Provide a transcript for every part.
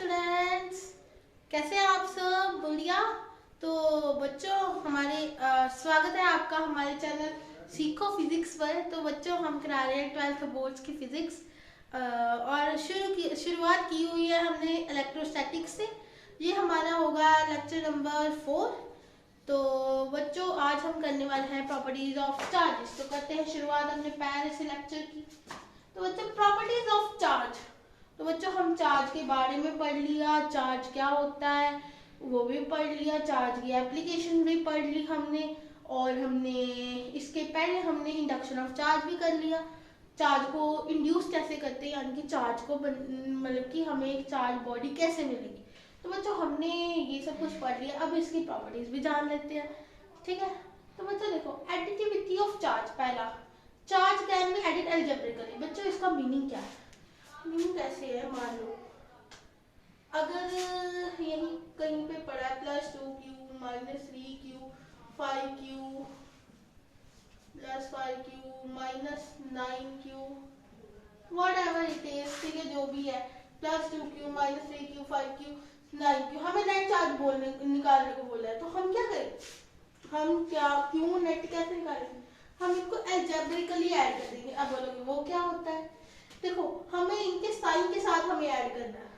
Students, कैसे हैं आप सब? बढ़िया। तो बच्चों हमारे स्वागत है आपका हमारे चैनल सीखो फिजिक्स पर। तो बच्चों हम करा रहे हैं 12th बोर्ड्स की फिजिक्स और शुरुआत की हुई है हमने इलेक्ट्रोस्टैटिक्स से। ये हमारा होगा लेक्चर नंबर 4। तो बच्चों आज हम करने वाले हैं प्रॉपर्टीज ऑफ चार्जेस। तो करते हैं शुरुआत अपने पहले से लेक्चर की। तो बच्चों प्रॉपर्टीज ऑफ चार्ज, तो बच्चों हम चार्ज के बारे में पढ़ लिया, चार्ज क्या होता है वो भी पढ़ लिया, चार्ज की एप्लीकेशन भी पढ़ ली हमने, और हमने इसके पहले हमने इंडक्शन ऑफ चार्ज भी कर लिया। चार्ज को इंड्यूस कैसे करते हैं, यानी कि चार्ज को मतलब कि हमें एक चार्ज बॉडी कैसे मिलेगी। तो बच्चों हमने ये सब कुछ पढ़ लिया, अब इसकी प्रॉपर्टीज भी जान लेते हैं। ठीक है, तो बच्चों देखो एडिटिविटी ऑफ चार्ज। पहला, charge can be edit algebraically. बच्चों इसका मीनिंग क्या है? मीनिंग कैसे है, मान लो अगर यही कहीं पे पड़ा है +2q -3q 5q +5q -9q whatever it is, ठीक है, जो भी है, +2q -3q 5q 9q, हमें नेट चार्ज निकालने को बोला है। तो हम क्या करें, हम क्या क्यों नेट कैसे निकालेंगे, हम इनको अलजेब्रिकली ऐड कर देंगे। अब बोलोगे वो क्या होता है? देखो हमें इनके साइन के साथ हमें ऐड करना है,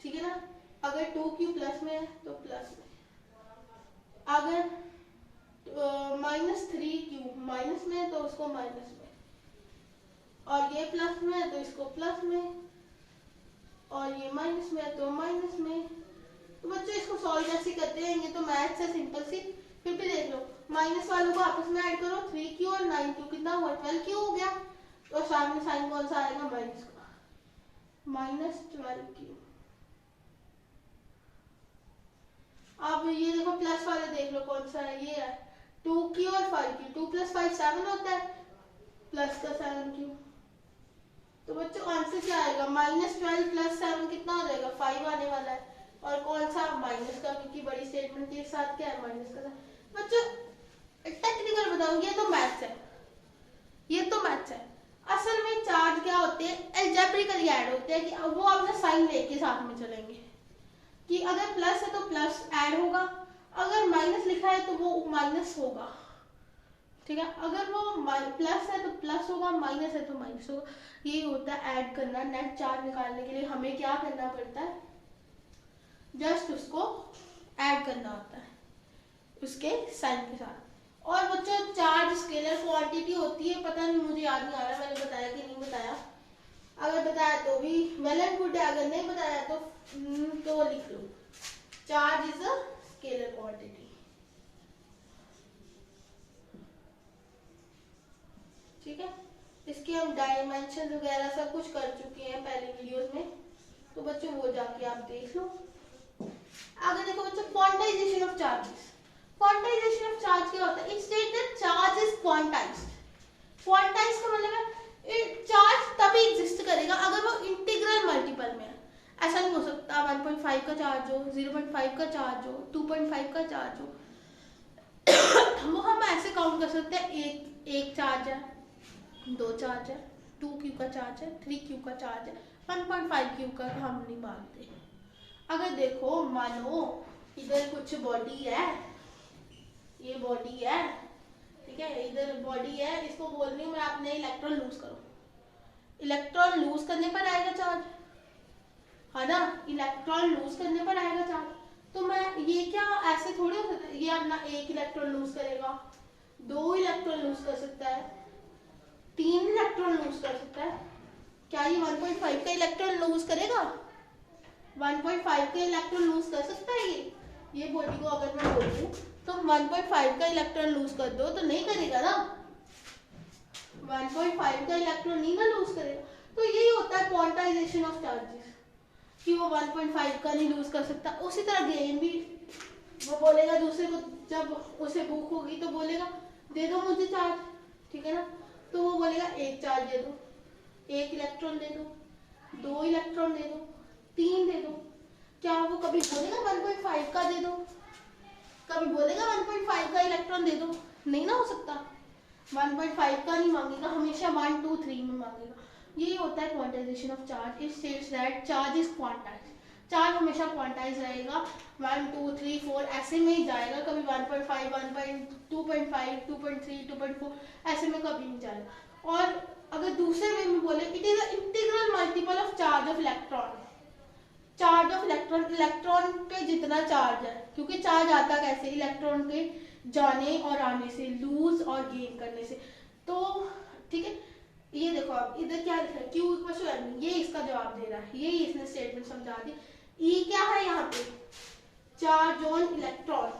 ठीक है ना। अगर 2q प्लस में है तो प्लस में, अगर -3q माइनस में है तो उसको माइनस में, और ये प्लस में है तो इसको प्लस में, और ये माइनस में है तो माइनस में। तो बच्चों इसको सॉल्व कैसे करते हैं, ये तो मैथ्स है सिंपल सी। फिर भी देख लो, माइनस वालों को आपस में ऐड करो, 3q और 9q कितना हुआ, 12q हो गया। तो सामने साइन कौन सा आएगा, माइनस का, -12q। अब ये देखो प्लस वाले देख लो कौन सा है, ये है 2q और 5q, 2 + 5 7 होता है, प्लस का 7q। तो बच्चों आंसर क्या आएगा, -12 + 7 कितना हो जाएगा, 5 आने वाला है। और कौन सा, माइनस का, क्योंकि बड़ी स्टेटमेंट के साथ क्या है, माइनस का। बच्चों टेक्निकल बताऊं, ये तो मैथ्स है, ये तो मैथ्स है। असल में चार्ज क्या होते हैं, अलजेब्रिकली ऐड होते हैं, कि वो अपना साइन लेके साथ में चलेंगे, कि अगर प्लस है तो प्लस ऐड होगा, अगर माइनस लिखा है तो वो माइनस होगा, ठीक है। अगर वो प्लस है तो प्लस होगा, माइनस है तो माइनस होगा। ये होता है ऐड करना। नेट चार्ज निकालने के लिए हमें क्या करना पड़ता है, जस्ट उसको ऐड करना होता है उसके साइन के साथ। और बच्चों चार्ज स्केलर क्वांटिटी होती है, पता नहीं मुझे याद नहीं आ रहा मैंने बताया कि नहीं बताया। अगर बताया तो भी वेल एंड गुड है, अगर नहीं बताया तो लिख लो, charge is a scalar quantity. ठीक है, इसके हम डायमेंशन वगैरह सब कुछ कर चुके हैं पहले वीडियोस में, तो बच्चों वो जाके आप देख लो। आगे देखो बच्चों quantization of charges. Quantization of charge क्या होता है, it state that charge is quantized. Quantize का मतलब है चार्ज तभी एग्जिस्ट करेगा अगर वो इंटीग्रल मल्टीपल में है। ऐसा नहीं हो सकता 1.5 का चार्ज हो, 0.5 का चार्ज हो, 2.5 का चार्ज हो। वो हम ऐसे काउंट कर सकते हैं, एक चार्ज है, 2 चार्ज है, 2q का चार्ज है, 3q का चार्ज है, 1.5q का हम नहीं मानते। अगर देखो मानो इधर कुछ बॉडी है, ये बॉडी है, ठीक है, इधर बॉडी है, इसको बोल रही हूँ मैं आपने इलेक्ट्रॉन लूज करो। इलेक्ट्रॉन लूज करने पर आएगा चार्ज, है ना, इलेक्ट्रॉन लूज करने पर आएगा चार्ज। तो मैं ये क्या ऐसे थोड़ी हो सकता है, ये अपना 1 इलेक्ट्रॉन लूज करेगा, 2 इलेक्ट्रॉन लूज कर सकता है, 3 इलेक्ट्रॉन लूज कर सकता है। क्या ये 1.5 का इलेक्ट्रॉन लूज करेगा? 1.5 का इलेक्ट्रॉन लूज कर सकता है ये बॉडी को अगर मैं बोलूं तो 1.5 का इलेक्ट्रॉन लूज कर दो, तो नहीं करेगा ना, 1.5 का इलेक्ट्रॉन नहीं ना लूज करेगा। तो यही होता है क्वांटाइजेशन ऑफ चार्जेस, कि वो 1.5 का नहीं लूज कर सकता। उसी तरह गेन भी वो बोलेगा दूसरे को, जब उसे भूख होगी तो बोलेगा दे दो मुझे चार्ज, ठीक है ना, तो वो बोलेगा 1 चार्ज दे दो, 1 इलेक्ट्रॉन दे दो, 2 इलेक्ट्रॉन दे दो, 3 दे दो। क्या वो कभी बोलेगा 1.5 का दे दो, कभी बोलेगा 1.5 का इलेक्ट्रॉन दे दो? नहीं ना हो सकता, 1.5 का नहीं मांगेगा, हमेशा 1 2 3 में मांगेगा। यही होता है quantization of charge. It states that charge is quantized. Charge हमेशा क्वांटाइज रहेगा, 1 2 3 4 ऐसे में ही जाएगा, कभी 1.5 1.2.5 2.3 2.4 ऐसे में कभी नहीं जाएगा। और अगर दूसरे वे में बोले, it is integral multiple of charge of electron. Charge of electron, electron पे जितना चार्ज है, क्योंकि चार्ज आता कैसे, इलेक्ट्रॉन के जाने और आने से, लूज और गेन करने से। तो ठीक है, ये देखो आप इधर क्या लिखा है, Q इक्वल टू M, ये इसका जवाब दे रहा है, ये इसने स्टेटमेंट समझा दी। E क्या है यहाँ पे, चार्ज ऑन इलेक्ट्रॉन।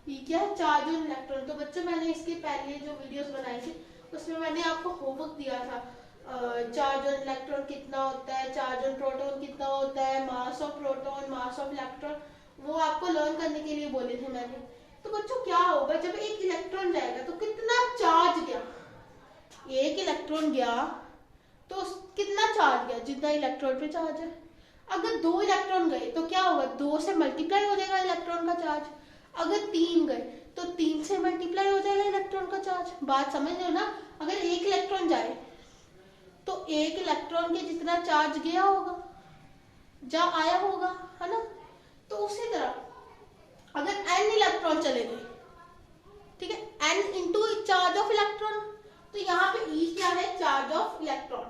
E क्या है, चार्ज ऑन इलेक्ट्रॉन। तो बच्चों मैंने इसके पहले जो वीडियोस बनाई थी उसमें मैंने आपको होमवर्क दिया था, चार्ज ऑन इलेक्ट्रॉन कितना होता है, चार्ज ऑन प्रोटॉन कितना होता है, mass of proton, mass of electron, वो आपको लर्न करने के लिए बोले थे मैंने। तो बच्चों क्या होगा, जब एक इलेक्ट्रॉन जाएगा तो कितना चार्ज गया, एक इलेक्ट्रॉन गया तो कितना चार्ज गया, जितना इलेक्ट्रॉन पे चार्ज है। अगर 2 इलेक्ट्रॉन गए तो क्या होगा, 2 से मल्टीप्लाई हो जाएगा इलेक्ट्रॉन का चार्ज। अगर 3 गए तो 3 से मल्टीप्लाई हो जाएगा इलेक्ट्रॉन का चार्ज। बात समझ रहे हो ना, अगर एक इलेक्ट्रॉन जाए तो एक इलेक्ट्रॉन के जितना चार्ज गया होगा, जा आया होगा, है ना। तो उसी तरह अगर n इलेक्ट्रॉन चले गए, ठीक है, n into charge of electron, तो यहाँ पे E क्या है, charge of electron.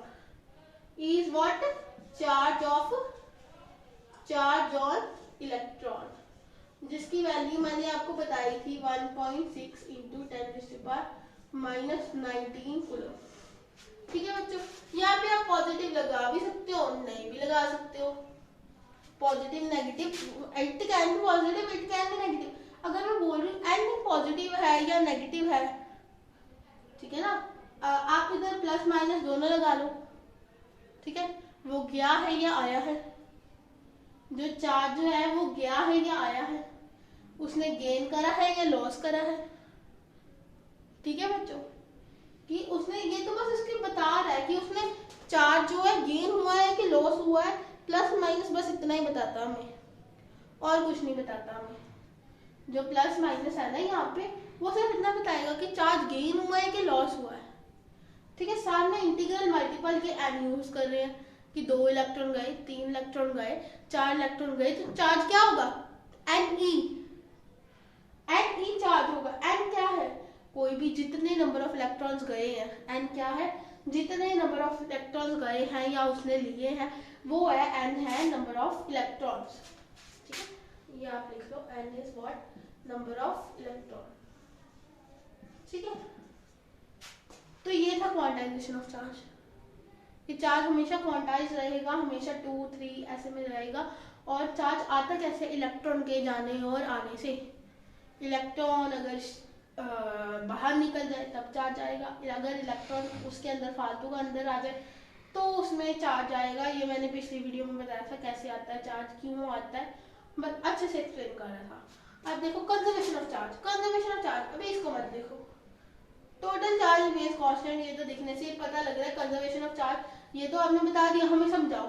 E is what, charge on electron, जिसकी वैल्यू मैंने आपको बताई थी 1.6 इंटू 10⁻⁻19 कूलम। ठीक है बच्चों, यहाँ पे आप पॉजिटिव लगा भी सकते हो, नहीं भी लगा सकते हो, positive negative, it can B positive it can B negative. अगर मैं बोल रही हूँ एन पॉजिटिव है या नेगेटिव है, ठीक है ना, आप इधर प्लस माइनस दोनों लगा लो, ठीक है, वो गया है या आया है, जो चार्ज है वो गया है या आया है, उसने गेन करा है या लॉस करा है। ठीक है बच्चों, कि उसने, ये तो बस इसके बता रहा है कि उसने चार्ज जो है गेन हुआ है कि लॉस हुआ है, प्लस माइनस बस इतना ही बताता हमें, और कुछ नहीं बताता हमें। जो प्लस माइनस है ना यहाँ पे, वो सिर्फ इतना बताएगा कि चार्ज गेन हुआ है कि लॉस हुआ है। ठीक है, साथ में इंटीग्रल मल्टीपल के एन यूज कर रहे हैं कि 2 इलेक्ट्रॉन गए, 3 इलेक्ट्रॉन गए, 4 इलेक्ट्रॉन गए, तो चार्ज क्या होगा, एन ई चार्ज होगा। एन क्या है, कोई भी जितने नंबर ऑफ इलेक्ट्रॉन्स गए हैं, एन क्या है, जितने नंबर ऑफ इलेक्ट्रॉन्स गए हैं या उसने लिए हैं, वो है एन है नंबर ऑफ इलेक्ट्रॉन्स। ठीक है, ये आप लिख लो, N is what, number of electron. ठीक है, तो ये था क्वांटाइजेशन ऑफ चार्ज। ये चार्ज हमेशा क्वांटाइज रहेगा, हमेशा 2 3 ऐसे में रहेगा। और चार्ज आता कैसे, इलेक्ट्रॉन के जाने और आने से। इलेक्ट्रॉन अगर बाहर निकल जाए तब चार्ज आएगा, अगर इलेक्ट्रॉन उसके अंदर फालतू का अंदर आ जाए तो उसमें चार्ज आएगा। ये मैंने पिछली वीडियो में बताया था कैसे आता है चार्ज, क्यों आता है, बस अच्छे से एक्सप्लेन कर रहा था। अब देखो conservation of charge, conservation of charge, अभी इसको मत देखो, टोटल चार्ज इमेज कांस्टेंट, ये तो दिखने से पता लग रहा है। कंजर्वेशन ऑफ चार्ज ये तो आपने बता दिया, हमें समझाओ,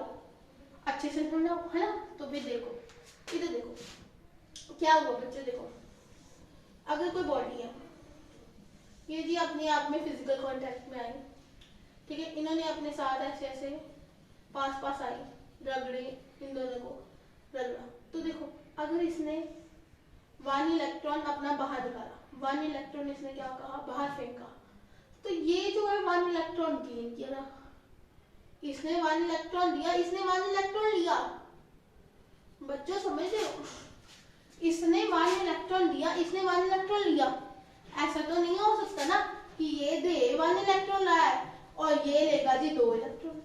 अच्छे से समझाओ, है ना। तो फिर देखो, इधर देखो क्या हुआ बच्चे, देखो अगर कोई बॉडी है, ये जी अपने आप में फिजिकल कांटेक्ट में आई, ठीक है, इन्होंने अपने साथ ऐसे ऐसे पास आई, रगड़े, इन दोनों को रगड़ा, तो देखो अगर इसने 1 इलेक्ट्रॉन अपना बाहर निकाला, 1 इलेक्ट्रॉन इसने क्या कहा, बाहर फेंका, तो ये जो है 1 इलेक्ट्रॉन गेन किया ना, इसने 1 इलेक्ट्रॉन दिया, इसने 1 इलेक्ट्रॉन लिया, बच्चों समझ रहे हो, इसने 1 इलेक्ट्रॉन दिया, इसने 1 इलेक्ट्रॉन लिया। ऐसा तो नहीं हो सकता ना कि ये दे 1 इलेक्ट्रॉन लाया है और ये लेगा जी 2 इलेक्ट्रॉन,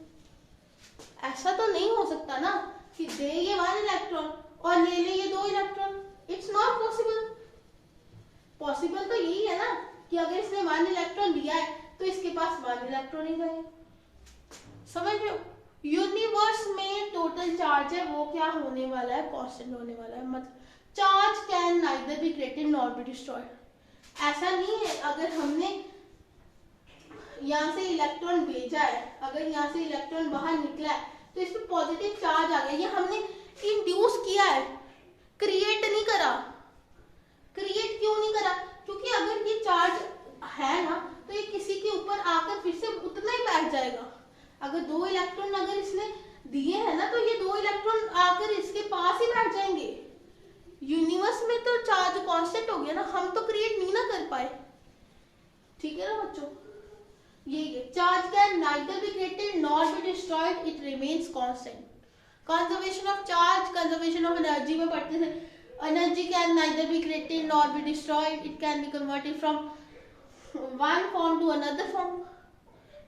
ऐसा तो नहीं हो सकता ना कि दे ये 1 इलेक्ट्रॉन और ले ले ये 2 electron, it's not possible. Possible तो यही है ना कि अगर इसने 1 इलेक्ट्रॉन दिया है तो इसके पास 1 इलेक्ट्रॉन ही रहे। समझ रहे हो, यूनिवर्स में टोटल चार्ज है वो क्या होने वाला है, कांस्टेंट होने वाला है। मतलब charge can neither be created nor be destroyed. ऐसा नहीं है अगर हमने यहाँ से इलेक्ट्रॉन भेजा है, अगर यहाँ से इलेक्ट्रॉन बाहर निकला है तो इस पे पॉजिटिव चार्ज आ गया, ये हमने इंड्यूस किया है, क्रिएट नहीं करा। क्रिएट क्यों नहीं करा, क्योंकि अगर ये चार्ज है ना तो ये किसी के ऊपर आकर फिर से उतना ही बैठ जाएगा। अगर 2 इलेक्ट्रॉन अगर इसने दिए हैं ना तो ये 2 इलेक्ट्रॉन आकर charge can neither be created nor be destroyed, it remains constant. Conservation of charge, conservation of energy में पढ़ते थे, energy can neither be created nor be destroyed, it can be converted from one form to another form.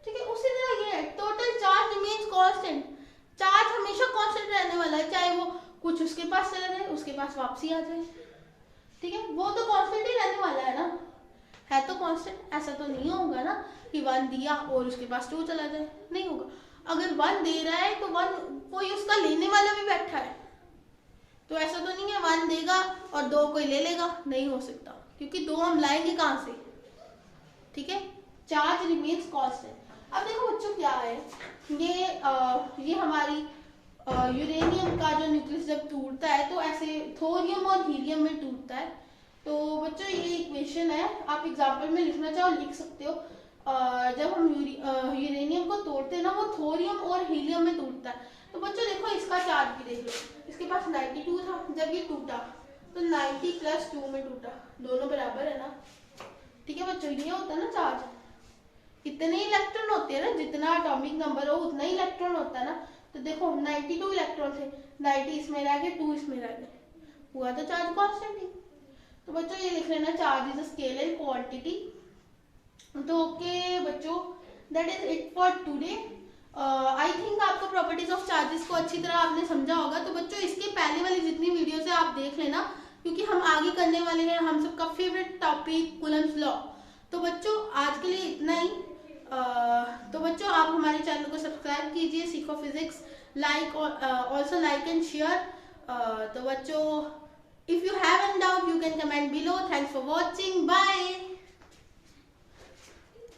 ठीक है, उसी तरह ये है, total charge remains constant. Charge हमेशा कांस्टेंट रहने वाला है, चाहे वो कुछ उसके पास चला जाए, उसके पास वापसी आ जाए। ठीक है, वो तो कांस्टेंट ही रहने वाला है ना, है तो कांस्टेंट। ऐसा तो नहीं होगा ना कि 1 दिया और उसके पास 2 चला जाए, नहीं होगा। अगर 1 दे रहा है तो 1 कोई उसका लेने वाला भी बैठा है, तो ऐसा तो नहीं है 1 देगा और 2 कोई ले लेगा, नहीं हो सकता, क्योंकि 2 हम लाएंगे कहाँ से। ठीक है, चार्ज रिमेन्स कांस्टेंट। अब देखो बच्चों क्या है, ये हमारी यूरेनियम का जो न्यूक्लियस जब टूटता है तो ऐसे थोरियम और हीलियम में टूटता है। तो बच्चों ये इक्वेशन है, आप एग्जाम्पल में लिखना चाहो लिख सकते हो। जब हम यूरेनियम को तोड़ते हैं ना, वो थोरियम और हीलियम में टूटता है। तो बच्चों देखो इसका चार्ज भी देख लो, इसके पास 92 था जब ये टूटा, तो 90 + 2 में टूटा, दोनों बराबर है ना। ठीक है बच्चों, ये होता है ना चार्ज, कितने इलेक्ट्रॉन होते हैं ना, जितना एटॉमिक नंबर हो उतना ही इलेक्ट्रॉन होता है ना। तो देखो 92 इलेक्ट्रॉन थे, 90 इसमें रह गए, 2 इसमें रह गए, हुआ तो चार्ज कांस्टेंट ही। तो बच्चों ये लिख लेना, charge is a scalar quantity. तो ओके बच्चों, that is it for today. I think आपको प्रॉपर्टीज ऑफ चार्जेस को अच्छी तरह आपने समझा होगा। तो बच्चों इसके पहले वाली जितनी वीडियोस है आप देख लेना, क्योंकि हम आगे करने वाले हैं हम सबका फेवरेट टॉपिक कूलम्स लॉ। तो बच्चों आज के लिए इतना ही। तो बच्चों आप हमारे चैनल को सब्सक्राइब कीजिए, सीखो physics, like also like and share. तो बच्चों, if you have any doubt you can comment below. Thanks for watching, bye.